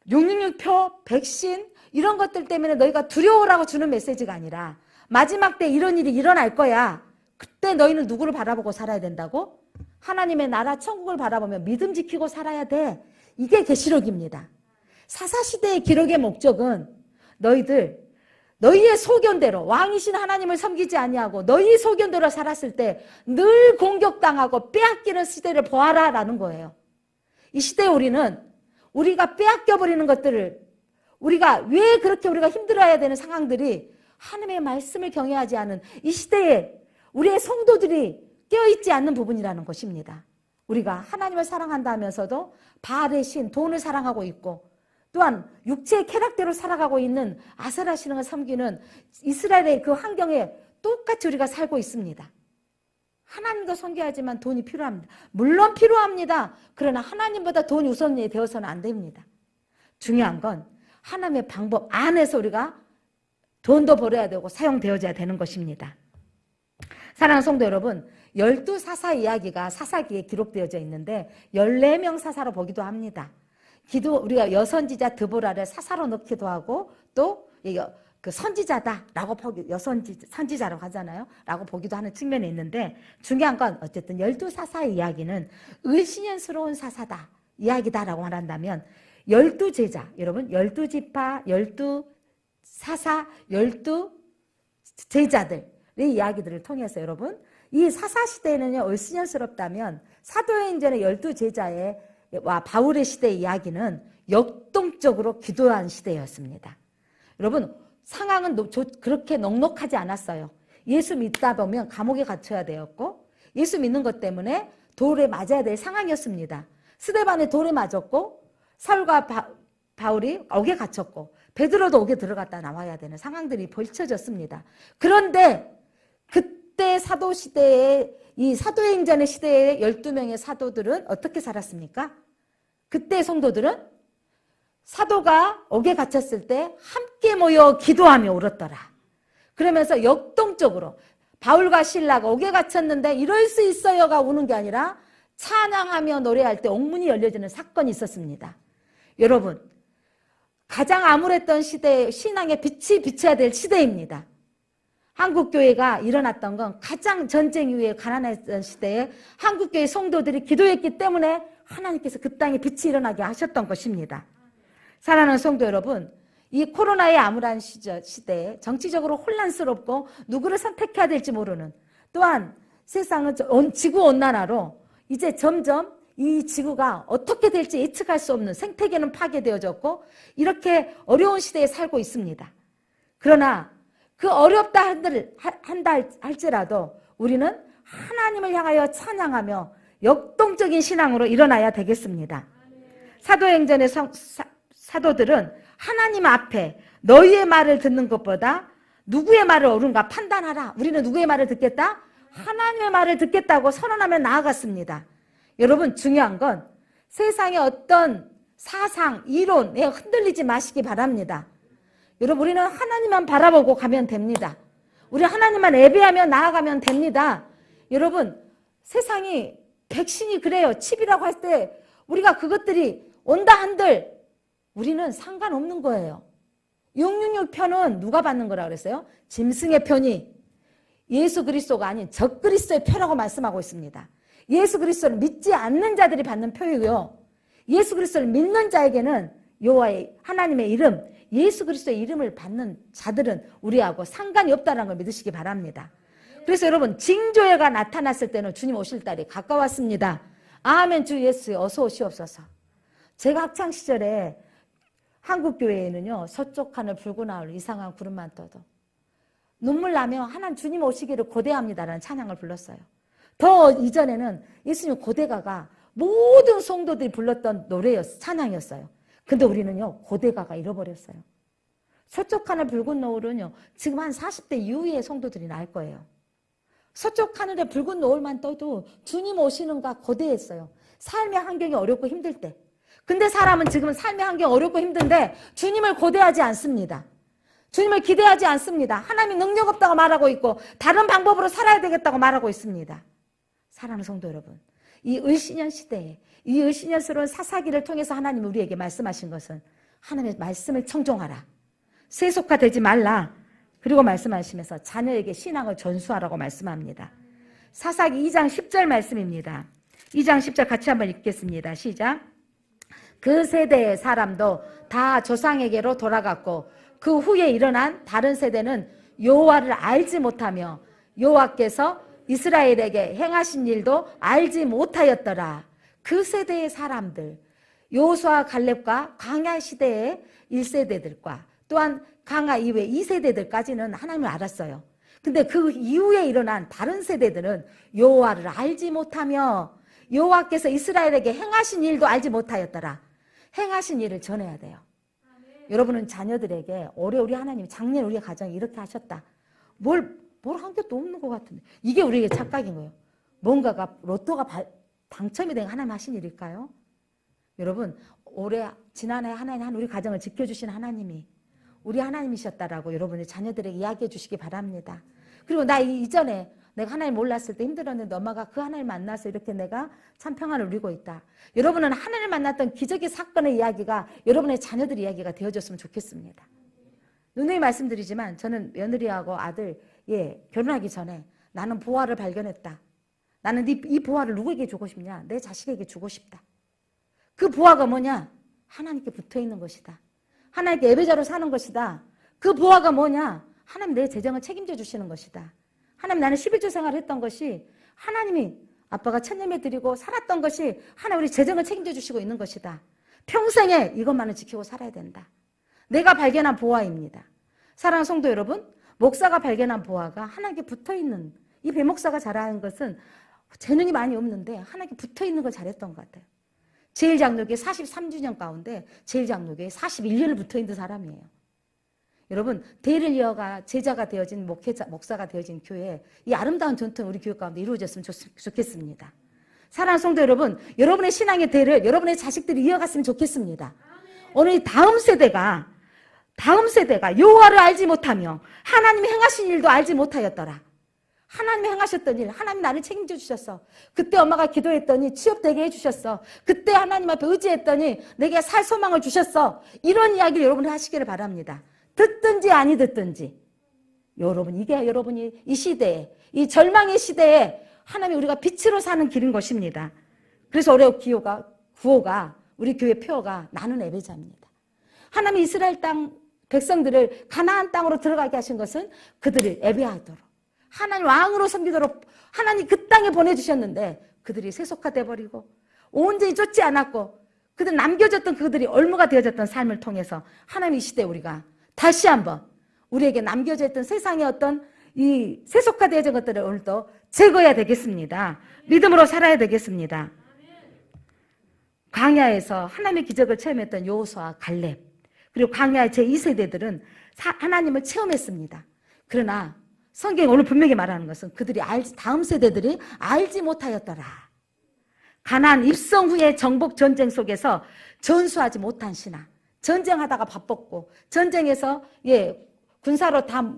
666표, 백신 이런 것들 때문에 너희가 두려워라고 주는 메시지가 아니라 마지막 때 이런 일이 일어날 거야. 그때 너희는 누구를 바라보고 살아야 된다고? 하나님의 나라 천국을 바라보며 믿음 지키고 살아야 돼. 이게 계시록입니다. 사사시대의 기록의 목적은 너희의 소견대로 왕이신 하나님을 섬기지 아니하고 너희 소견대로 살았을 때 늘 공격당하고 빼앗기는 시대를 보아라 라는 거예요. 이 시대에 우리가 빼앗겨버리는 것들을 우리가 왜 그렇게 우리가 힘들어야 되는 상황들이 하나님의 말씀을 경외하지 않은 이 시대에 우리의 성도들이 깨어있지 않는 부분이라는 것입니다. 우리가 하나님을 사랑한다 하면서도 바알의 신, 돈을 사랑하고 있고 또한 육체의 쾌락대로 살아가고 있는 아세라 신을 섬기는 이스라엘의 그 환경에 똑같이 우리가 살고 있습니다. 하나님도 섬겨야지만 돈이 필요합니다. 물론 필요합니다. 그러나 하나님보다 돈이 우선이 되어서는 안 됩니다. 중요한 건 하나님의 방법 안에서 우리가 돈도 벌어야 되고 사용되어져야 되는 것입니다. 사랑하는 성도 여러분, 12사사 이야기가 사사기에 기록되어져 있는데 14명 사사로 보기도 합니다. 우리가 여선지자 드보라를 사사로 넣기도 하고 또 그 선지자다라고 선지자라고 하잖아요. 라고 보기도 하는 측면이 있는데 중요한 건 어쨌든 12사사의 이야기는 을신년스러운 사사다 이야기다라고 말한다면 12제자 여러분 12지파 12사사 12제자들의 이야기들을 통해서 여러분 이 사사시대에는요 을신년스럽다면 사도행전의 12제자와 바울의 시대의 이야기는 역동적으로 기도한 시대였습니다. 여러분 상황은 그렇게 넉넉하지 않았어요. 예수 믿다 보면 감옥에 갇혀야 되었고 예수 믿는 것 때문에 돌에 맞아야 될 상황이었습니다. 스데반에 돌에 맞았고 사울과 바울이 옥에 갇혔고 베드로도 옥에 들어갔다 나와야 되는 상황들이 벌쳐졌습니다. 그런데 그때 사도시대의 이 사도행전의 시대의 12명의 사도들은 어떻게 살았습니까? 그때 성도들은 사도가 옥에 갇혔을 때 함께 모여 기도하며 울었더라. 그러면서 역동적으로 바울과 실라가 옥에 갇혔는데 이럴 수 있어요가 우는 게 아니라 찬양하며 노래할 때 옥문이 열려지는 사건이 있었습니다. 여러분 가장 암울했던 시대 신앙의 빛이 비쳐야 될 시대입니다. 한국교회가 일어났던 건 가장 전쟁 이후에 가난했던 시대에 한국교회 성도들이 기도했기 때문에 하나님께서 그 땅에 빛이 일어나게 하셨던 것입니다. 사랑하는 성도 여러분, 이 코로나의 암울한 시대에 정치적으로 혼란스럽고 누구를 선택해야 될지 모르는 또한 세상은 지구온난화로 이제 점점 이 지구가 어떻게 될지 예측할 수 없는 생태계는 파괴되어졌고 이렇게 어려운 시대에 살고 있습니다. 그러나 그 어렵다 한다 할지라도 우리는 하나님을 향하여 찬양하며 역동적인 신앙으로 일어나야 되겠습니다. 사도행전의 사도들은 하나님 앞에 너희의 말을 듣는 것보다 누구의 말을 옳은가 판단하라. 우리는 누구의 말을 듣겠다? 하나님의 말을 듣겠다고 선언하며 나아갔습니다. 여러분, 중요한 건 세상의 어떤 사상, 이론에 흔들리지 마시기 바랍니다. 여러분, 우리는 하나님만 바라보고 가면 됩니다. 우리 하나님만 예배하며 나아가면 됩니다. 여러분, 세상이 백신이 그래요. 칩이라고 할 때 우리가 그것들이 온다 한들 우리는 상관없는 거예요. 666 편은 누가 받는 거라고 그랬어요? 짐승의 편이 예수 그리스도가 아닌 적그리스도의 표라고 말씀하고 있습니다. 예수 그리스도를 믿지 않는 자들이 받는 표이고요. 예수 그리스도를 믿는 자에게는 여호와의 하나님의 이름, 예수 그리스도의 이름을 받는 자들은 우리하고 상관이 없다는 걸 믿으시기 바랍니다. 그래서 여러분, 징조회가 나타났을 때는 주님 오실 날이 가까웠습니다. 아멘. 주 예수에 어서 오시옵소서. 제가 학창시절에 한국교회에는요, 서쪽 하늘 붉은 하늘 이상한 구름만 떠도 눈물 나며 하나님 주님 오시기를 고대합니다라는 찬양을 불렀어요. 더 이전에는 예수님 고대가가 모든 성도들이 불렀던 찬양이었어요. 근데 우리는요, 고대가가 잃어버렸어요. 서쪽 하늘 붉은 노을은요, 지금 한 40대 이후의 성도들이 날 거예요. 서쪽 하늘에 붉은 노을만 떠도 주님 오시는가 고대했어요. 삶의 환경이 어렵고 힘들 때. 근데 사람은 지금 삶의 환경이 어렵고 힘든데 주님을 고대하지 않습니다. 주님을 기대하지 않습니다. 하나님이 능력 없다고 말하고 있고 다른 방법으로 살아야 되겠다고 말하고 있습니다. 사랑하는 성도 여러분, 이 을신년 시대에 이 을신년스러운 사사기를 통해서 하나님이 우리에게 말씀하신 것은 하나님의 말씀을 청종하라. 세속화되지 말라. 그리고 말씀하시면서 자녀에게 신앙을 전수하라고 말씀합니다. 사사기 2장 10절 말씀입니다. 2장 10절 같이 한번 읽겠습니다. 시작. 그 세대의 사람도 다 조상에게로 돌아갔고 그 후에 일어난 다른 세대는 여호와를 알지 못하며 여호와께서 이스라엘에게 행하신 일도 알지 못하였더라. 그 세대의 사람들, 여호수아 갈렙과 광야 시대의 1세대들과 또한 광야 이후의 2세대들까지는 하나님을 알았어요. 근데 그 이후에 일어난 다른 세대들은 여호와를 알지 못하며 여호와께서 이스라엘에게 행하신 일도 알지 못하였더라. 행하신 일을 전해야 돼요. 여러분은 자녀들에게 올해 우리 하나님이 작년 우리 가정이 이렇게 하셨다. 뭘 한 것도 없는 것 같은데. 이게 우리에게 착각인 거예요. 뭔가가 로또가 당첨이 된 하나님 하신 일일까요? 여러분, 지난해 하나님 우리 가정을 지켜주신 하나님이 우리 하나님이셨다라고 여러분의 자녀들에게 이야기해 주시기 바랍니다. 그리고 나 이전에 내가 하나님 몰랐을 때 힘들었는데 엄마가 그 하나님 만나서 이렇게 내가 참 평안을 누리고 있다. 여러분은 하나님을 만났던 기적의 사건의 이야기가 여러분의 자녀들 이야기가 되어줬으면 좋겠습니다. 누누이 말씀드리지만 저는 며느리하고 아들 결혼하기 전에 나는 보화를 발견했다. 나는 이 보화를 누구에게 주고 싶냐? 내 자식에게 주고 싶다. 그 보화가 뭐냐? 하나님께 붙어있는 것이다. 하나님께 예배자로 사는 것이다. 그 보화가 뭐냐? 하나님 내 재정을 책임져 주시는 것이다. 하나님 나는 11조 생활을 했던 것이 하나님이 아빠가 천년에 드리고 살았던 것이 하나님 우리 재정을 책임져 주시고 있는 것이다. 평생에 이것만은 지키고 살아야 된다. 내가 발견한 보화입니다. 사랑하는 성도 여러분, 목사가 발견한 보화가 하나님께 붙어있는, 이 배목사가 잘하는 것은 재능이 많이 없는데 하나님께 붙어있는 걸 잘했던 것 같아요. 제일장로교회 43주년 가운데 제일장로교회 41년을 붙어있는 사람이에요. 여러분, 대를 이어가 제자가 되어진 목사가 되어진 교회, 이 아름다운 전통이 우리 교회 가운데 이루어졌으면 좋겠습니다. 사랑하는 성도 여러분, 여러분의 신앙의 대를 여러분의 자식들이 이어갔으면 좋겠습니다. 오늘 다음 세대가 여호와를 알지 못하며 하나님이 행하신 일도 알지 못하였더라. 하나님이 행하셨던 일, 하나님 나를 책임져 주셨어. 그때 엄마가 기도했더니 취업되게 해주셨어. 그때 하나님 앞에 의지했더니 내게 살 소망을 주셨어. 이런 이야기를 여러분이 하시기를 바랍니다. 듣든지 아니 듣든지. 이게 여러분이 이 시대에, 이 절망의 시대에 하나님이 우리가 빛으로 사는 길인 것입니다. 그래서 올해 구호가 우리 교회 표어가 나는 예배자입니다. 하나님이 이스라엘 땅 백성들을 가나안 땅으로 들어가게 하신 것은 그들을 예배하도록 하나님 왕으로 섬기도록 하나님 그 땅에 보내주셨는데 그들이 세속화돼 버리고 온전히 쫓지 않았고 그들 남겨졌던 그들이 얼무가 되어졌던 삶을 통해서 하나님 이 시대에 우리가 다시 한번 우리에게 남겨져 있던 세상의 어떤 이 세속화되어진 것들을 오늘도 제거해야 되겠습니다. 믿음으로 살아야 되겠습니다. 광야에서 하나님의 기적을 체험했던 여호수아와 갈렙 그리고 광야의 제2세대들은 하나님을 체험했습니다. 그러나 성경이 오늘 분명히 말하는 것은 그들이 다음 세대들이 알지 못하였더라. 가나안 입성 후의 정복 전쟁 속에서 전수하지 못한 신앙, 전쟁하다가 바빴고 전쟁에서 군사로 다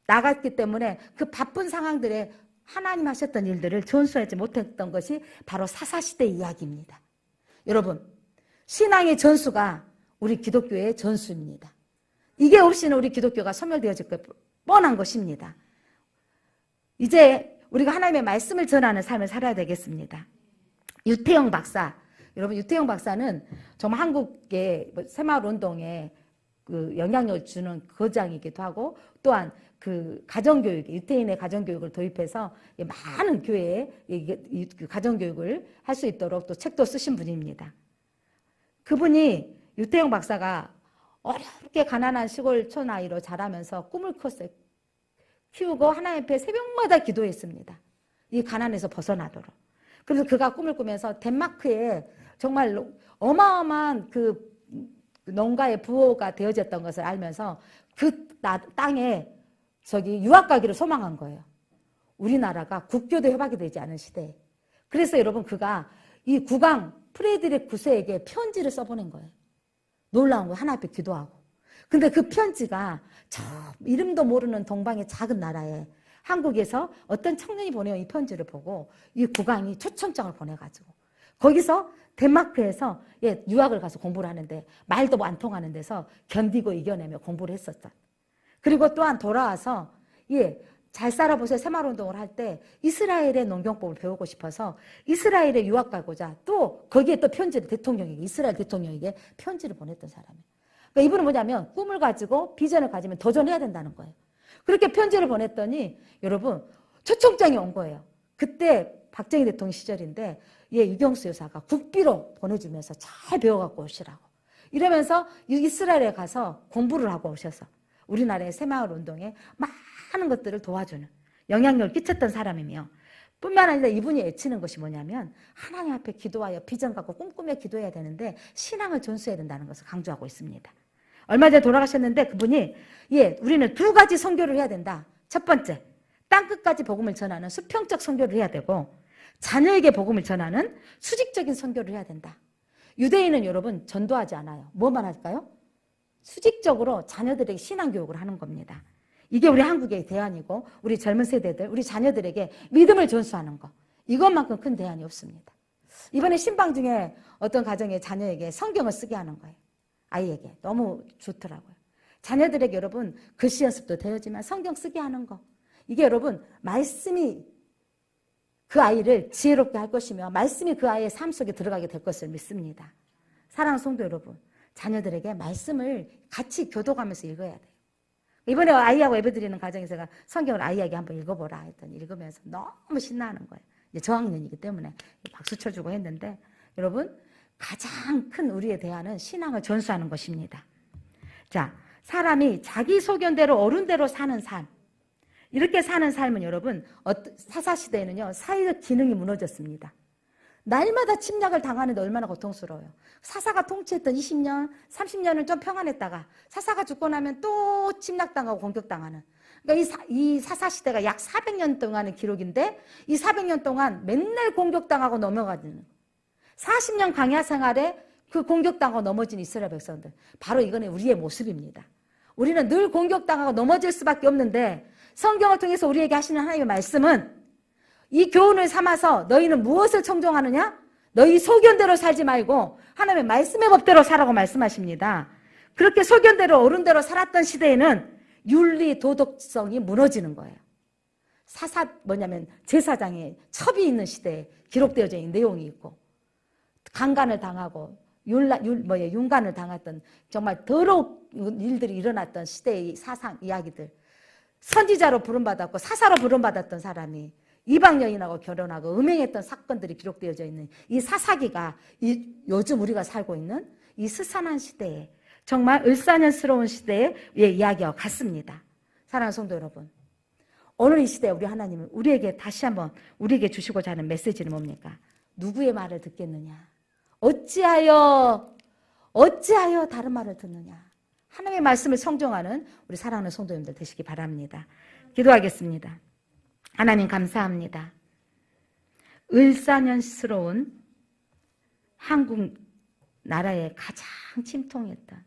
나갔기 때문에 그 바쁜 상황들에 하나님 하셨던 일들을 전수하지 못했던 것이 바로 사사시대 이야기입니다. 여러분, 신앙의 전수가 우리 기독교의 전수입니다. 이게 없이는 우리 기독교가 소멸되어질 것 뻔한 것입니다. 이제 우리가 하나님의 말씀을 전하는 삶을 살아야 되겠습니다. 유태영 박사, 여러분 유태영 박사는 정말 한국의 새마을운동에 그 영향력을 주는 거장이기도 하고 또한 그 가정교육, 유태인의 가정교육을 도입해서 많은 교회에 가정교육을 할 수 있도록 또 책도 쓰신 분입니다. 그분이 유태영 박사가 어렵게 가난한 시골촌 아이로 자라면서 꿈을 키우고 하나님 앞에 새벽마다 기도했습니다. 이 가난에서 벗어나도록. 그래서 그가 꿈을 꾸면서 덴마크에 정말 어마어마한 그 농가의 부호가 되어졌던 것을 알면서 그 땅에 유학 가기를 소망한 거예요. 우리나라가 국교도 협약이 되지 않은 시대에. 그래서 여러분 그가 이 국왕 프레드릭 9세에게 편지를 써보낸 거예요. 놀라운 거예요. 하나님 앞에 기도하고. 근데 그 편지가 저 이름도 모르는 동방의 작은 나라에 한국에서 어떤 청년이 보내온 이 편지를 보고 이 국왕이 초청장을 보내가지고 거기서 덴마크에서 유학을 가서 공부를 하는데 말도 안 통하는 데서 견디고 이겨내며 공부를 했었다. 그리고 또한 돌아와서 잘 살아보세요 새마을운동을 할 때 이스라엘의 농경법을 배우고 싶어서 이스라엘에 유학 가고자 또 거기에 또 편지를 대통령에게 이스라엘 대통령에게 편지를 보냈던 사람이에요. 그러니까 이분은 뭐냐면 꿈을 가지고 비전을 가지면 도전해야 된다는 거예요. 그렇게 편지를 보냈더니 여러분 초청장이 온 거예요. 그때 박정희 대통령 시절인데 유경수 여사가 국비로 보내주면서 잘 배워갖고 오시라고 이러면서 이스라엘에 가서 공부를 하고 오셔서 우리나라의 새마을운동에 많은 것들을 도와주는 영향력을 끼쳤던 사람이며 뿐만 아니라 이분이 애치는 것이 뭐냐면 하나님 앞에 기도하여 비전 갖고 꿈꾸며 기도해야 되는데 신앙을 전수해야 된다는 것을 강조하고 있습니다. 얼마 전에 돌아가셨는데 그분이 우리는 두 가지 선교를 해야 된다. 첫 번째, 땅끝까지 복음을 전하는 수평적 선교를 해야 되고 자녀에게 복음을 전하는 수직적인 선교를 해야 된다. 유대인은 여러분 전도하지 않아요. 뭐만 할까요? 수직적으로 자녀들에게 신앙교육을 하는 겁니다. 이게 우리 한국의 대안이고 우리 젊은 세대들, 우리 자녀들에게 믿음을 전수하는 거. 이것만큼 큰 대안이 없습니다. 이번에 신방 중에 어떤 가정의 자녀에게 성경을 쓰게 하는 거예요. 아이에게. 너무 좋더라고요. 자녀들에게 여러분 글씨 연습도 되어지만 성경 쓰게 하는 거. 이게 여러분 말씀이 그 아이를 지혜롭게 할 것이며 말씀이 그 아이의 삶 속에 들어가게 될 것을 믿습니다. 사랑하는 성도 여러분, 자녀들에게 말씀을 같이 교도하면서 읽어야 돼요. 이번에 아이하고 예배드리는 가정에서 제가 성경을 아이에게 한번 읽어보라 했더니 읽으면서 너무 신나는 거예요. 이제 저학년이기 때문에 박수 쳐주고 했는데 여러분 가장 큰 우리의 대안은 신앙을 전수하는 것입니다. 자, 사람이 자기 소견대로 어른대로 사는 삶 이렇게 사는 삶은 여러분 사사시대에는요 사회적 기능이 무너졌습니다. 날마다 침략을 당하는데 얼마나 고통스러워요. 사사가 통치했던 20년, 30년을 좀 평안했다가 사사가 죽고 나면 또 침략당하고 공격당하는 그러니까 이 사사시대가 약 400년 동안의 기록인데 이 400년 동안 맨날 공격당하고 넘어가는 40년 광야 생활에 그 공격당하고 넘어진 이스라엘 백성들 바로 이거는 우리의 모습입니다. 우리는 늘 공격당하고 넘어질 수밖에 없는데 성경을 통해서 우리에게 하시는 하나님의 말씀은 이 교훈을 삼아서 너희는 무엇을 청종하느냐? 너희 소견대로 살지 말고 하나님의 말씀의 법대로 살라고 말씀하십니다. 그렇게 소견대로 어른대로 살았던 시대에는 윤리 도덕성이 무너지는 거예요. 뭐냐면 제사장의 첩이 있는 시대에 기록되어져 있는 내용이 있고 강간을 당하고 윤간을 당했던 정말 더러운 일들이 일어났던 시대의 사상 이야기들 선지자로 부름받았고 사사로 부름받았던 사람이 이방 여인하고 결혼하고 음행했던 사건들이 기록되어져 있는 이 사사기가 요즘 우리가 살고 있는 이 스산한 시대에 정말 을사년스러운 시대의 이야기와 같습니다. 사랑하는 성도 여러분, 오늘 이 시대에 우리 하나님은 우리에게 다시 한번 우리에게 주시고자 하는 메시지는 뭡니까? 누구의 말을 듣겠느냐? 어찌하여 다른 말을 듣느냐? 하나님의 말씀을 성정하는 우리 사랑하는 성도님들 되시기 바랍니다. 기도하겠습니다. 하나님 감사합니다. 을사년스러운 한국 나라에 가장 침통했던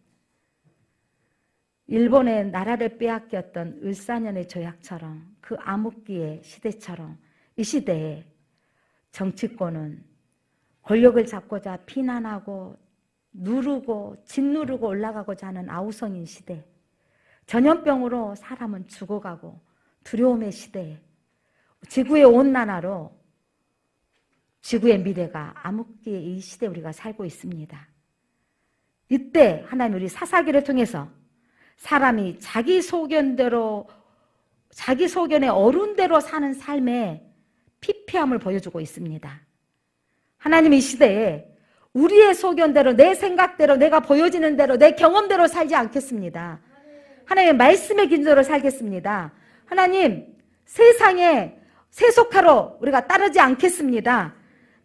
일본의 나라를 빼앗겼던 을사년의 조약처럼 그 암흑기의 시대처럼 이 시대에 정치권은 권력을 잡고자 비난하고 누르고 짓누르고 올라가고자 하는 아우성인 시대, 전염병으로 사람은 죽어가고 두려움의 시대에 지구의 온난화로 지구의 미래가 암흑기의 이 시대에 우리가 살고 있습니다. 이때 하나님 우리 사사기를 통해서 사람이 자기 소견의 어른대로 사는 삶의 피폐함을 보여주고 있습니다. 하나님 이 시대에 우리의 소견대로 내 생각대로 내가 보여지는 대로 내 경험대로 살지 않겠습니다. 하나님의 말씀의 기준으로 살겠습니다. 하나님 세상에 세속화로 우리가 따르지 않겠습니다.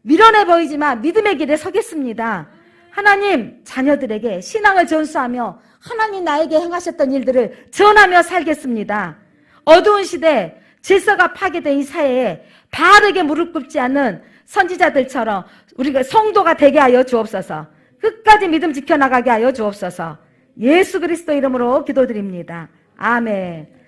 미련해 보이지만 믿음의 길에 서겠습니다. 하나님 자녀들에게 신앙을 전수하며 하나님 나에게 행하셨던 일들을 전하며 살겠습니다. 어두운 시대 질서가 파괴된 이 사회에 바르게 무릎 꿇지 않는 선지자들처럼 우리가 성도가 되게 하여 주옵소서. 끝까지 믿음 지켜나가게 하여 주옵소서. 예수 그리스도 이름으로 기도드립니다. 아멘.